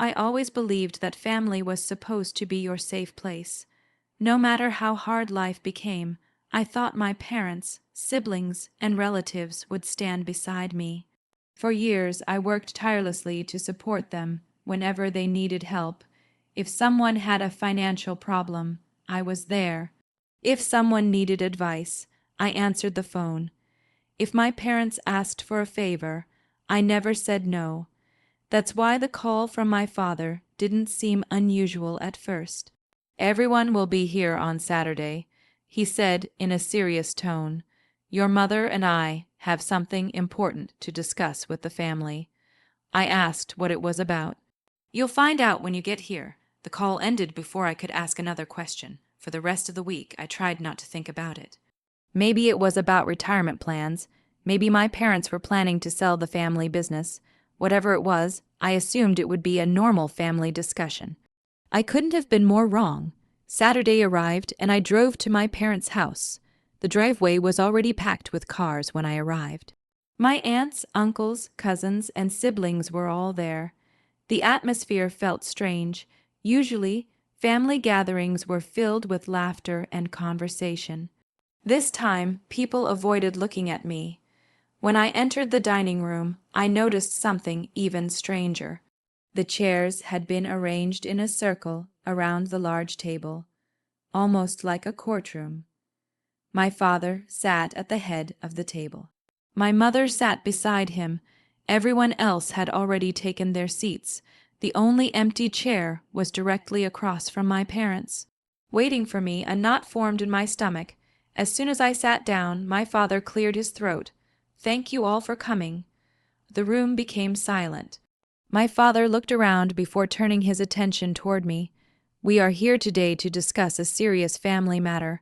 I always believed that family was supposed to be your safe place. No matter how hard life became, I thought my parents, siblings, and relatives would stand beside me. For years, I worked tirelessly to support them whenever they needed help. If someone had a financial problem, I was there. If someone needed advice, I answered the phone. If my parents asked for a favor, I never said no. That's why the call from my father didn't seem unusual at first. "Everyone will be here on Saturday," he said in a serious tone. "Your mother and I have something important to discuss with the family." I asked what it was about. "You'll find out when you get here." The call ended before I could ask another question. For the rest of the week, I tried not to think about it. Maybe it was about retirement plans. Maybe my parents were planning to sell the family business. Whatever it was, I assumed it would be a normal family discussion. I couldn't have been more wrong. Saturday arrived, and I drove to my parents' house. The driveway was already packed with cars when I arrived. My aunts, uncles, cousins, and siblings were all there. The atmosphere felt strange. Usually, family gatherings were filled with laughter and conversation. This time, people avoided looking at me. When I entered the dining room, I noticed something even stranger. The chairs had been arranged in a circle around the large table, almost like a courtroom. My father sat at the head of the table. My mother sat beside him. Everyone else had already taken their seats. The only empty chair was directly across from my parents. Waiting for me, a knot formed in my stomach. As soon as I sat down, my father cleared his throat. "Thank you all for coming." The room became silent. My father looked around before turning his attention toward me. "We are here today to discuss a serious family matter."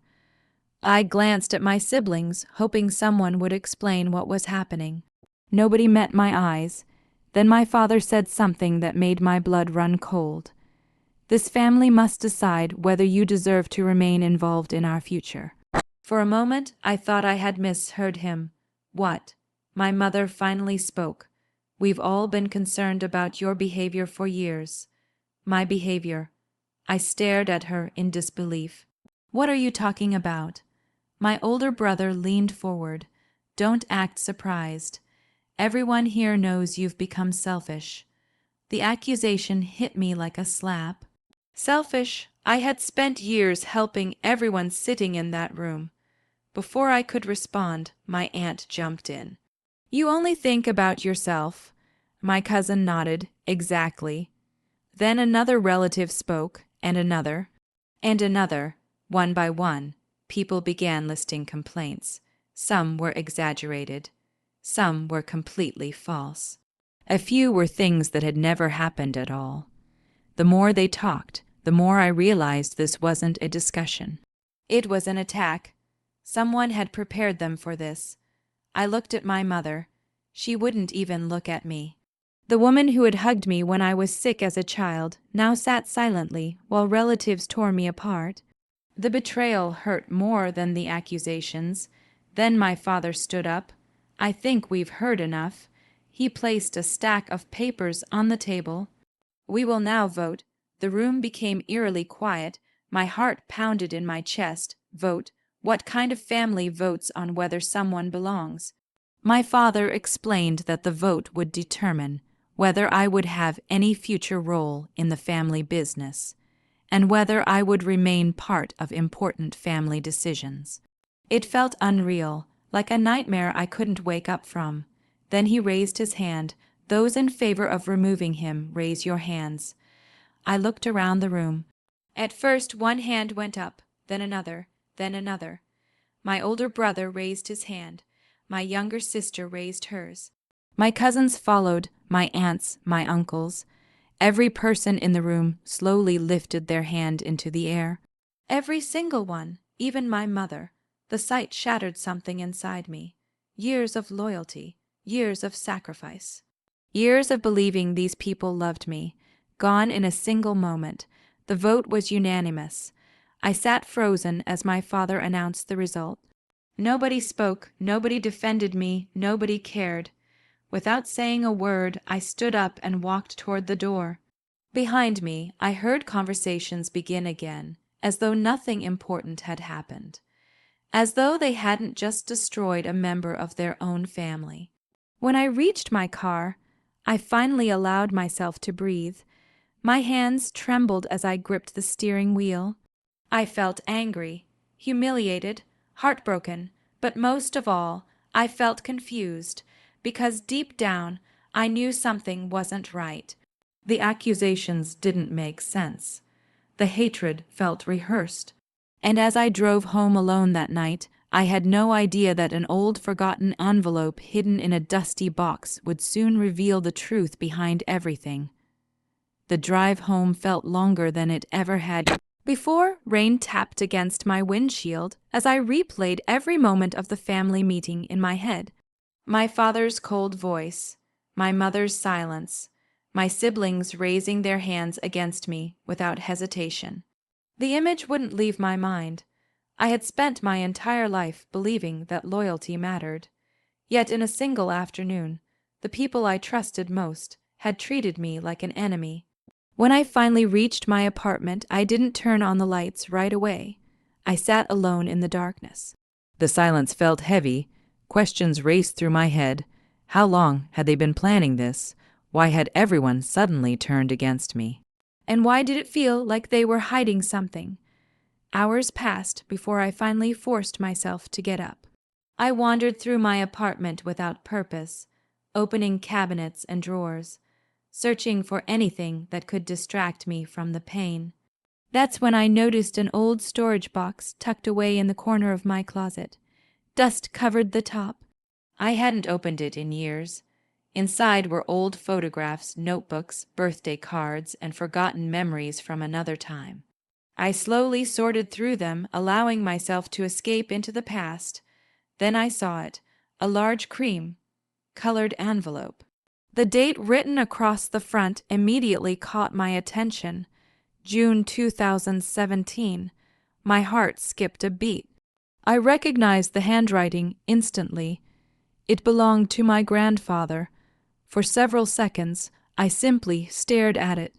I glanced at my siblings, hoping someone would explain what was happening. Nobody met my eyes. Then my father said something that made my blood run cold. "This family must decide whether you deserve to remain involved in our future." For a moment, I thought I had misheard him. "What?" My mother finally spoke. "We've all been concerned about your behavior for years." My behavior. I stared at her in disbelief. "What are you talking about?" My older brother leaned forward. "Don't act surprised. Everyone here knows you've become selfish." The accusation hit me like a slap. Selfish? I had spent years helping everyone sitting in that room. Before I could respond, my aunt jumped in. "You only think about yourself." My cousin nodded. "Exactly." Then another relative spoke, and another, one by one. People began listing complaints. Some were exaggerated. Some were completely false. A few were things that had never happened at all. The more they talked, the more I realized this wasn't a discussion. It was an attack. Someone had prepared them for this. I looked at my mother. She wouldn't even look at me. The woman who had hugged me when I was sick as a child now sat silently while relatives tore me apart. The betrayal hurt more than the accusations. Then my father stood up. "I think we've heard enough." He placed a stack of papers on the table. "We will now vote." The room became eerily quiet. My heart pounded in my chest. Vote. What kind of family votes on whether someone belongs? My father explained that the vote would determine whether I would have any future role in the family business, and whether I would remain part of important family decisions. It felt unreal, like a nightmare I couldn't wake up from. Then he raised his hand. "Those in favor of removing him, raise your hands." I looked around the room. At first one hand went up, then another, then another. My older brother raised his hand. My younger sister raised hers. My cousins followed, my aunts, my uncles. Every person in the room slowly lifted their hand into the air. Every single one, even my mother. The sight shattered something inside me. Years of loyalty, years of sacrifice. Years of believing these people loved me, gone in a single moment. The vote was unanimous. I sat frozen as my father announced the result. Nobody spoke, nobody defended me, nobody cared. Without saying a word, I stood up and walked toward the door. Behind me, I heard conversations begin again, as though nothing important had happened, as though they hadn't just destroyed a member of their own family. When I reached my car, I finally allowed myself to breathe. My hands trembled as I gripped the steering wheel. I felt angry, humiliated, heartbroken, but most of all, I felt confused, because deep down, I knew something wasn't right. The accusations didn't make sense. The hatred felt rehearsed. And as I drove home alone that night, I had no idea that an old forgotten envelope hidden in a dusty box would soon reveal the truth behind everything. The drive home felt longer than it ever had before. Rain tapped against my windshield as I replayed every moment of the family meeting in my head. My father's cold voice, my mother's silence, my siblings raising their hands against me without hesitation. The image wouldn't leave my mind. I had spent my entire life believing that loyalty mattered. Yet in a single afternoon, the people I trusted most had treated me like an enemy. When I finally reached my apartment, I didn't turn on the lights right away. I sat alone in the darkness. The silence felt heavy. Questions raced through my head. How long had they been planning this? Why had everyone suddenly turned against me? And why did it feel like they were hiding something? Hours passed before I finally forced myself to get up. I wandered through my apartment without purpose, opening cabinets and drawers, searching for anything that could distract me from the pain. That's when I noticed an old storage box tucked away in the corner of my closet. Dust covered the top. I hadn't opened it in years. Inside were old photographs, notebooks, birthday cards, and forgotten memories from another time. I slowly sorted through them, allowing myself to escape into the past. Then I saw it, a large cream-colored envelope. The date written across the front immediately caught my attention. June 2017. My heart skipped a beat. I recognized the handwriting instantly. It belonged to my grandfather. For several seconds, I simply stared at it.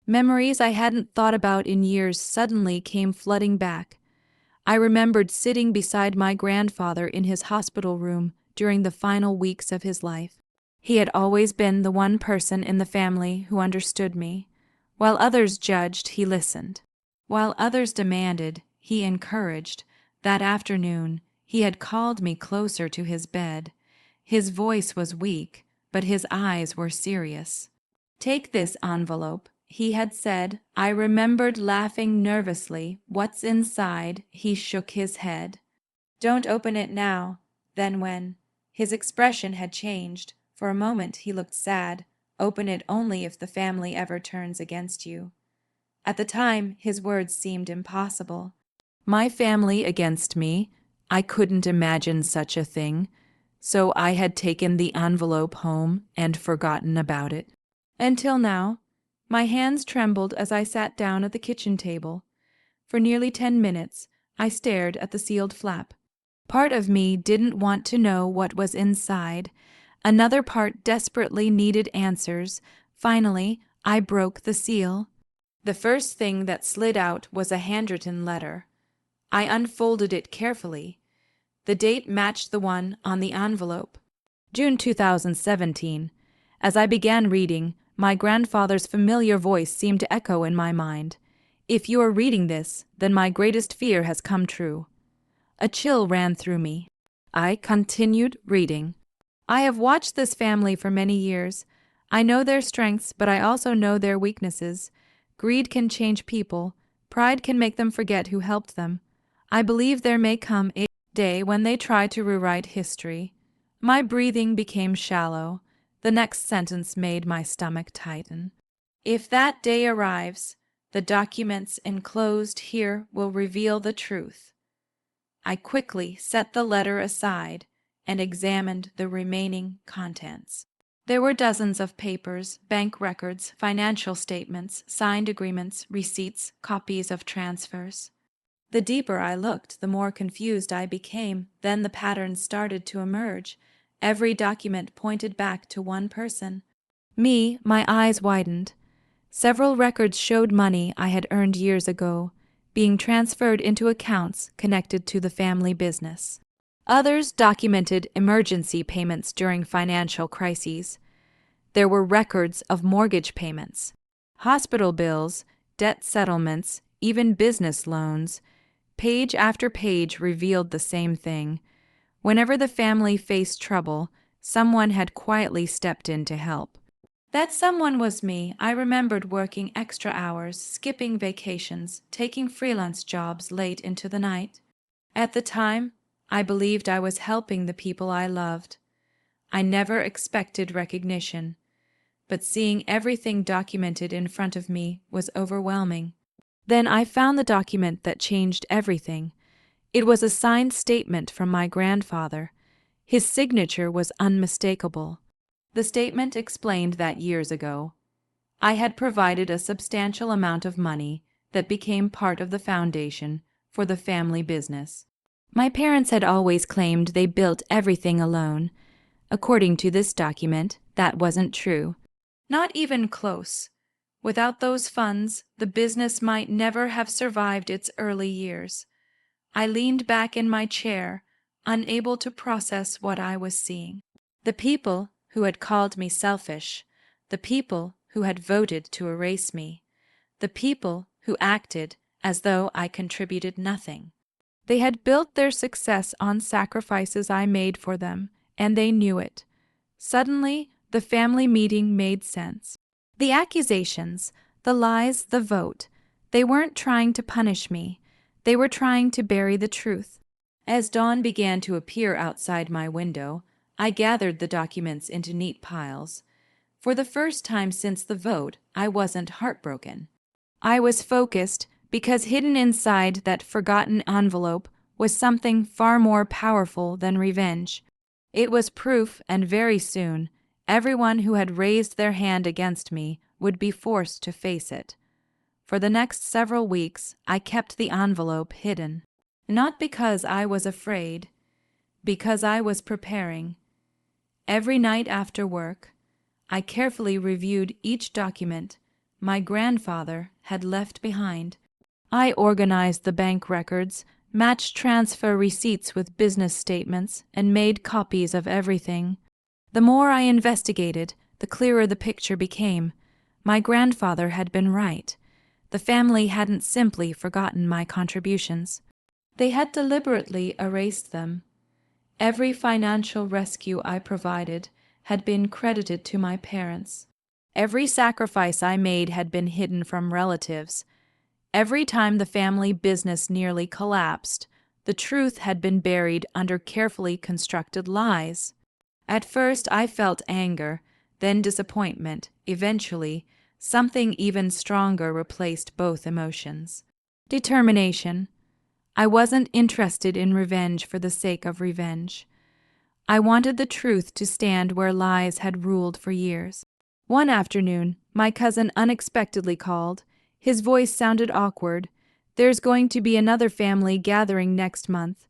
Memories I hadn't thought about in years suddenly came flooding back. I remembered sitting beside my grandfather in his hospital room during the final weeks of his life. He had always been the one person in the family who understood me. While others judged, he listened. While others demanded, he encouraged. That afternoon, he had called me closer to his bed. His voice was weak, but his eyes were serious. "Take this envelope," he had said. I remembered laughing nervously. "What's inside?" He shook his head. "Don't open it now." Then when his expression had changed, for a moment he looked sad. "Open it only if the family ever turns against you." At the time, his words seemed impossible. My family against me? I couldn't imagine such a thing. So I had taken the envelope home and forgotten about it. Until now, my hands trembled as I sat down at the kitchen table. For nearly 10 minutes, I stared at the sealed flap. Part of me didn't want to know what was inside. Another part desperately needed answers. Finally, I broke the seal. The first thing that slid out was a handwritten letter. I unfolded it carefully. The date matched the one on the envelope. June 2017. As I began reading, my grandfather's familiar voice seemed to echo in my mind. "If you are reading this, then my greatest fear has come true." A chill ran through me. I continued reading. I have watched this family for many years. I know their strengths, but I also know their weaknesses. Greed can change people. Pride can make them forget who helped them. I believe there may come a day when they try to rewrite history. My breathing became shallow. The next sentence made my stomach tighten. "If that day arrives, the documents enclosed here will reveal the truth." I quickly set the letter aside and examined the remaining contents. There were dozens of papers, bank records, financial statements, signed agreements, receipts, copies of transfers. The deeper I looked, the more confused I became. Then the patterns started to emerge. Every document pointed back to one person. Me. My eyes widened. Several records showed money I had earned years ago being transferred into accounts connected to the family business. Others documented emergency payments during financial crises. There were records of mortgage payments, hospital bills, debt settlements, even business loans. Page after page revealed the same thing. Whenever the family faced trouble, someone had quietly stepped in to help. That someone was me. I remembered working extra hours, skipping vacations, taking freelance jobs late into the night. At the time, I believed I was helping the people I loved. I never expected recognition, but seeing everything documented in front of me was overwhelming. Then I found the document that changed everything. It was a signed statement from my grandfather. His signature was unmistakable. The statement explained that years ago, I had provided a substantial amount of money that became part of the foundation for the family business. My parents had always claimed they built everything alone. According to this document, that wasn't true. Not even close. Without those funds, the business might never have survived its early years. I leaned back in my chair, unable to process what I was seeing. The people who had called me selfish, the people who had voted to erase me, the people who acted as though I contributed nothing. They had built their success on sacrifices I made for them, and they knew it. Suddenly, the family meeting made sense. The accusations, the lies, the vote, they weren't trying to punish me. They were trying to bury the truth. As dawn began to appear outside my window, I gathered the documents into neat piles. For the first time since the vote, I wasn't heartbroken. I was focused because hidden inside that forgotten envelope was something far more powerful than revenge. It was proof, and very soon, everyone who had raised their hand against me would be forced to face it. For the next several weeks, I kept the envelope hidden. Not because I was afraid, because I was preparing. Every night after work, I carefully reviewed each document my grandfather had left behind. I organized the bank records, matched transfer receipts with business statements, and made copies of everything. The more I investigated, the clearer the picture became. My grandfather had been right. The family hadn't simply forgotten my contributions. They had deliberately erased them. Every financial rescue I provided had been credited to my parents. Every sacrifice I made had been hidden from relatives. Every time the family business nearly collapsed, the truth had been buried under carefully constructed lies. At first I felt anger, then disappointment. Eventually, something even stronger replaced both emotions. Determination. I wasn't interested in revenge for the sake of revenge. I wanted the truth to stand where lies had ruled for years. One afternoon, my cousin unexpectedly called. His voice sounded awkward. "There's going to be another family gathering next month."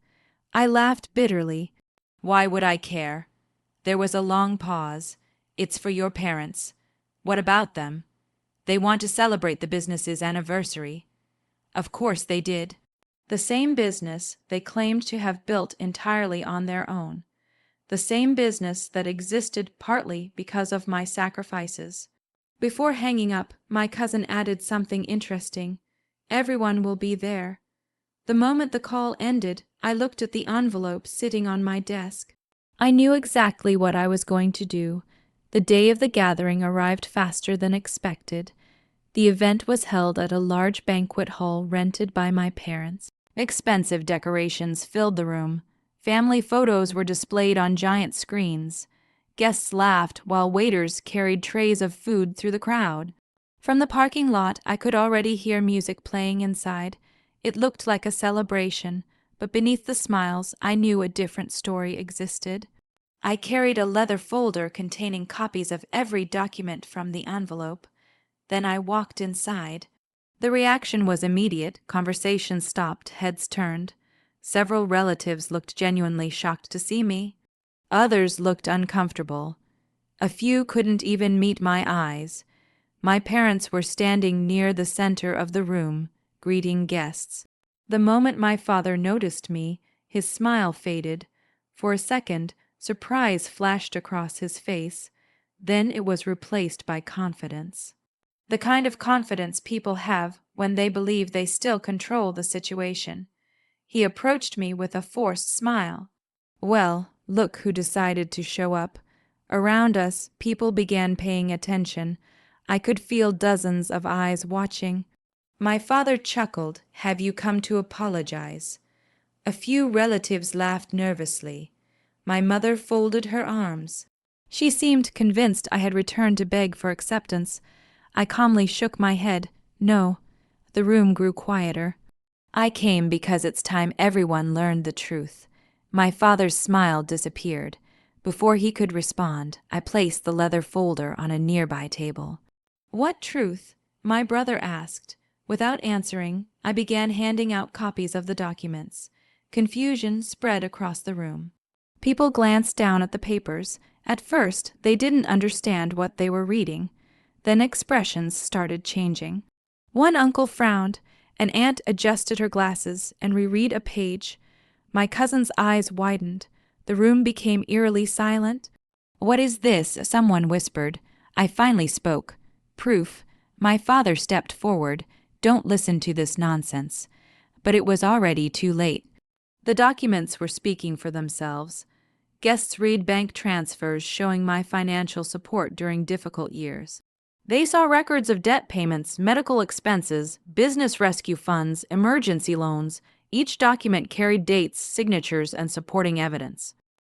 I laughed bitterly. "Why would I care?" There was a long pause. "It's for your parents." "What about them?" "They want to celebrate the business's anniversary." Of course they did. The same business they claimed to have built entirely on their own. The same business that existed partly because of my sacrifices. Before hanging up, my cousin added something interesting. "Everyone will be there." The moment the call ended, I looked at the envelope sitting on my desk. I knew exactly what I was going to do. The day of the gathering arrived faster than expected. The event was held at a large banquet hall rented by my parents. Expensive decorations filled the room. Family photos were displayed on giant screens. Guests laughed while waiters carried trays of food through the crowd. From the parking lot, I could already hear music playing inside. It looked like a celebration, but beneath the smiles, I knew a different story existed. I carried a leather folder containing copies of every document from the envelope. Then I walked inside. The reaction was immediate. Conversation stopped, heads turned. Several relatives looked genuinely shocked to see me. Others looked uncomfortable. A few couldn't even meet my eyes. My parents were standing near the center of the room, greeting guests. The moment my father noticed me, his smile faded. For a second, surprise flashed across his face. Then it was replaced by confidence. The kind of confidence people have when they believe they still control the situation. He approached me with a forced smile. Well, look who decided to show up. Around us, people began paying attention. I could feel dozens of eyes watching. My father chuckled. Have you come to apologize? A few relatives laughed nervously. My mother folded her arms. She seemed convinced I had returned to beg for acceptance. I calmly shook my head. No. The room grew quieter. I came because it's time everyone learned the truth. My father's smile disappeared. Before he could respond, I placed the leather folder on a nearby table. What truth? My brother asked. Without answering, I began handing out copies of the documents. Confusion spread across the room. People glanced down at the papers. At first, they didn't understand what they were reading. Then expressions started changing. One uncle frowned. An aunt adjusted her glasses and reread a page. My cousin's eyes widened. The room became eerily silent. What is this? Someone whispered. I finally spoke. Proof. My father stepped forward. Don't listen to this nonsense. But it was already too late. The documents were speaking for themselves. Guests read bank transfers showing my financial support during difficult years. They saw records of debt payments, medical expenses, business rescue funds, emergency loans. Each document carried dates, signatures, and supporting evidence.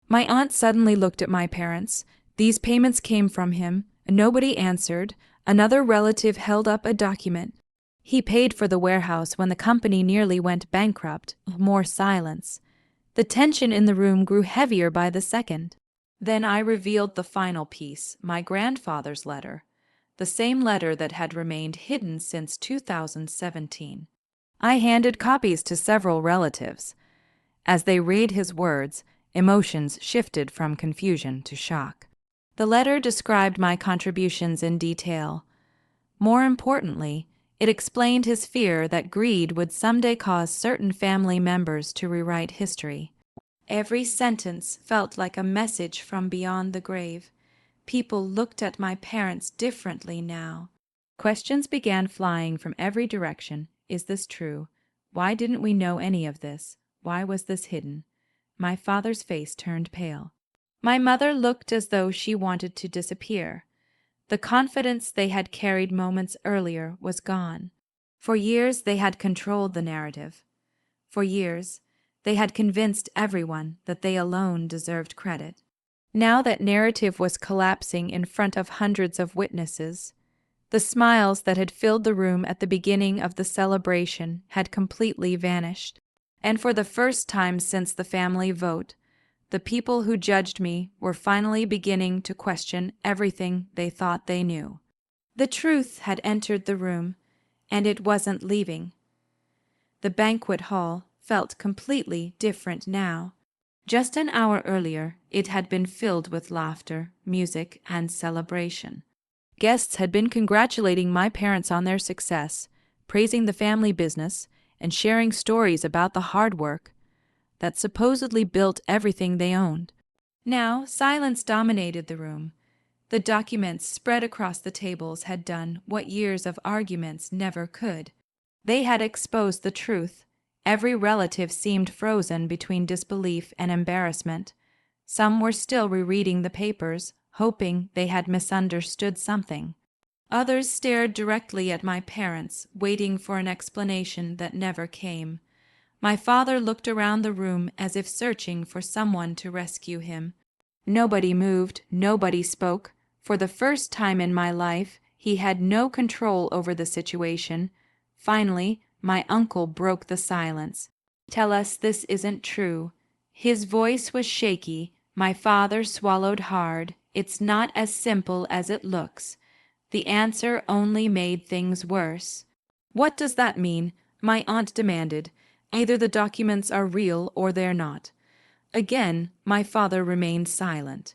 My aunt suddenly looked at my parents. These payments came from him. Nobody answered. Another relative held up a document. He paid for the warehouse when the company nearly went bankrupt. More silence. The tension in the room grew heavier by the second. Then I revealed the final piece, my grandfather's letter. The same letter that had remained hidden since 2017. I handed copies to several relatives. As they read his words, emotions shifted from confusion to shock. The letter described my contributions in detail. More importantly, it explained his fear that greed would someday cause certain family members to rewrite history. Every sentence felt like a message from beyond the grave. People looked at my parents differently now. Questions began flying from every direction. Is this true? Why didn't we know any of this? Why was this hidden? My father's face turned pale. My mother looked as though she wanted to disappear. The confidence they had carried moments earlier was gone. For years they had controlled the narrative. For years they had convinced everyone that they alone deserved credit. Now that narrative was collapsing in front of hundreds of witnesses. The smiles that had filled the room at the beginning of the celebration had completely vanished. And for the first time since the family vote, the people who judged me were finally beginning to question everything they thought they knew. The truth had entered the room, and it wasn't leaving. The banquet hall felt completely different now. Just an hour earlier, it had been filled with laughter, music, and celebration. Guests had been congratulating my parents on their success, praising the family business, and sharing stories about the hard work that supposedly built everything they owned. Now, silence dominated the room. The documents spread across the tables had done what years of arguments never could. They had exposed the truth. Every relative seemed frozen between disbelief and embarrassment. Some were still rereading the papers, hoping they had misunderstood something. Others stared directly at my parents, waiting for an explanation that never came. My father looked around the room as if searching for someone to rescue him. Nobody moved, nobody spoke. For the first time in my life, he had no control over the situation. Finally, my uncle broke the silence. Tell us this isn't true. His voice was shaky. My father swallowed hard. It's not as simple as it looks. The answer only made things worse. What does that mean? My aunt demanded. Either the documents are real or they're not. Again, my father remained silent.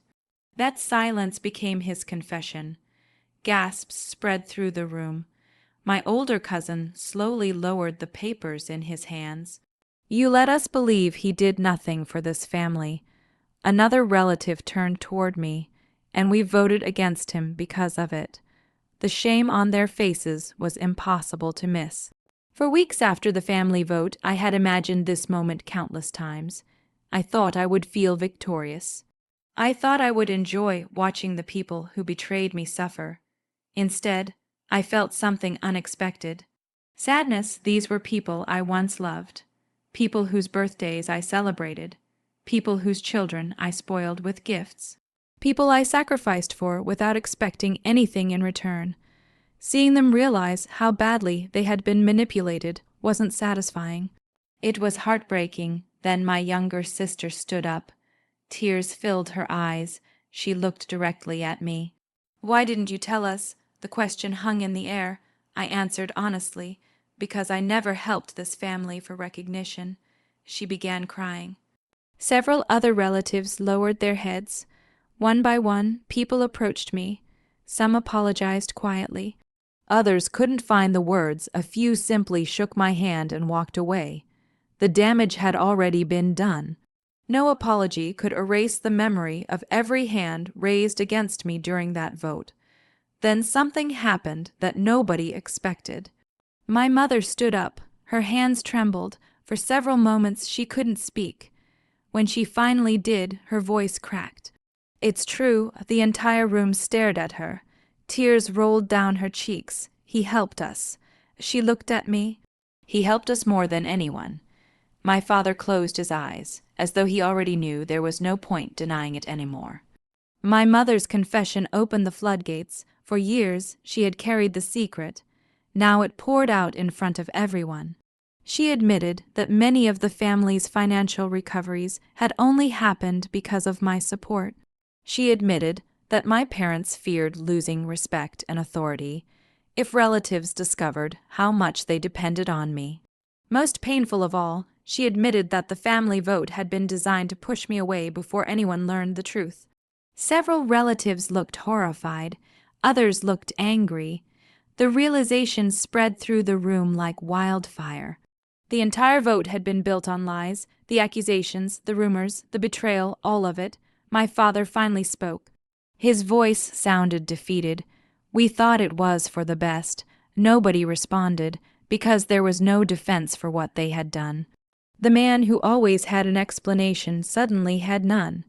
That silence became his confession. Gasps spread through the room. My older cousin slowly lowered the papers in his hands. You let us believe he did nothing for this family. Another relative turned toward me, and we voted against him because of it. The shame on their faces was impossible to miss. For weeks after the family vote, I had imagined this moment countless times. I thought I would feel victorious. I thought I would enjoy watching the people who betrayed me suffer. Instead, I felt something unexpected. Sadness. These were people I once loved, people whose birthdays I celebrated, people whose children I spoiled with gifts, people I sacrificed for without expecting anything in return. Seeing them realize how badly they had been manipulated wasn't satisfying. It was heartbreaking. Then my younger sister stood up. Tears filled her eyes. She looked directly at me. Why didn't you tell us? The question hung in the air. I answered honestly, because I never helped this family for recognition. She began crying. Several other relatives lowered their heads. One by one, people approached me. Some apologized quietly. Others couldn't find the words. A few simply shook my hand and walked away. The damage had already been done. No apology could erase the memory of every hand raised against me during that vote. Then something happened that nobody expected. My mother stood up. Her hands trembled. For several moments she couldn't speak. When she finally did, her voice cracked. It's true, the entire room stared at her. Tears rolled down her cheeks. He helped us. She looked at me. He helped us more than anyone. My father closed his eyes, as though he already knew there was no point denying it anymore. My mother's confession opened the floodgates. For years, she had carried the secret. Now it poured out in front of everyone. She admitted that many of the family's financial recoveries had only happened because of my support. She admitted that my parents feared losing respect and authority if relatives discovered how much they depended on me. Most painful of all, she admitted that the family vote had been designed to push me away before anyone learned the truth. Several relatives looked horrified. Others looked angry. The realization spread through the room like wildfire. The entire vote had been built on lies, the accusations, the rumors, the betrayal, all of it. My father finally spoke. His voice sounded defeated. We thought it was for the best. Nobody responded, because there was no defense for what they had done. The man who always had an explanation suddenly had none.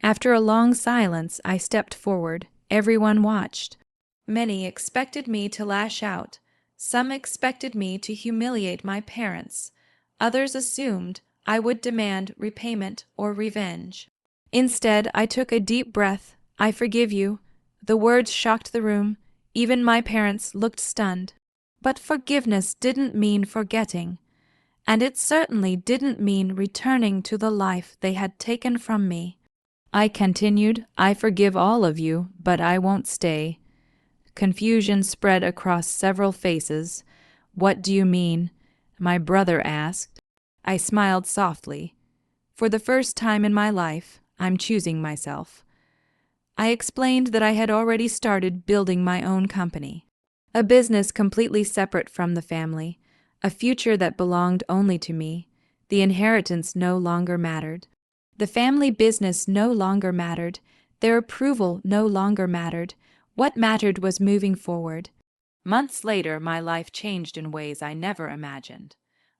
After a long silence, I stepped forward. Everyone watched. Many expected me to lash out. Some expected me to humiliate my parents. Others assumed I would demand repayment or revenge. Instead, I took a deep breath. I forgive you. The words shocked the room. Even my parents looked stunned. But forgiveness didn't mean forgetting. And it certainly didn't mean returning to the life they had taken from me. I continued, I forgive all of you, but I won't stay. Confusion spread across several faces. What do you mean? My brother asked. I smiled softly. For the first time in my life, I'm choosing myself. I explained that I had already started building my own company. A business completely separate from the family. A future that belonged only to me. The inheritance no longer mattered. The family business no longer mattered. Their approval no longer mattered. What mattered was moving forward. Months later, my life changed in ways I never imagined.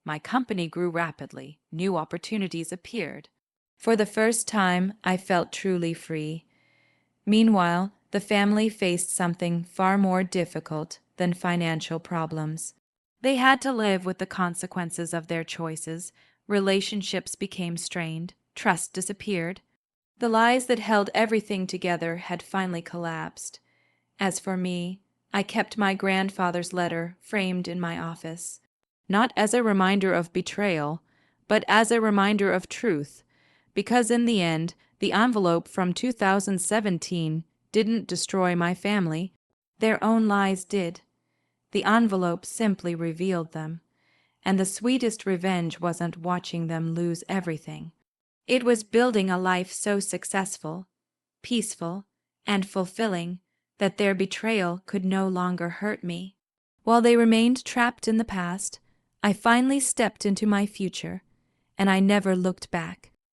My company grew rapidly. New opportunities appeared. For the first time, I felt truly free. Meanwhile, the family faced something far more difficult than financial problems. They had to live with the consequences of their choices. Relationships became strained. Trust disappeared. The lies that held everything together had finally collapsed. As for me, I kept my grandfather's letter framed in my office, not as a reminder of betrayal, but as a reminder of truth, because in the end, the envelope from 2017 didn't destroy my family. Their own lies did. The envelope simply revealed them, and the sweetest revenge wasn't watching them lose everything. It was building a life so successful, peaceful, and fulfilling that their betrayal could no longer hurt me. While they remained trapped in the past, I finally stepped into my future, and I never looked back.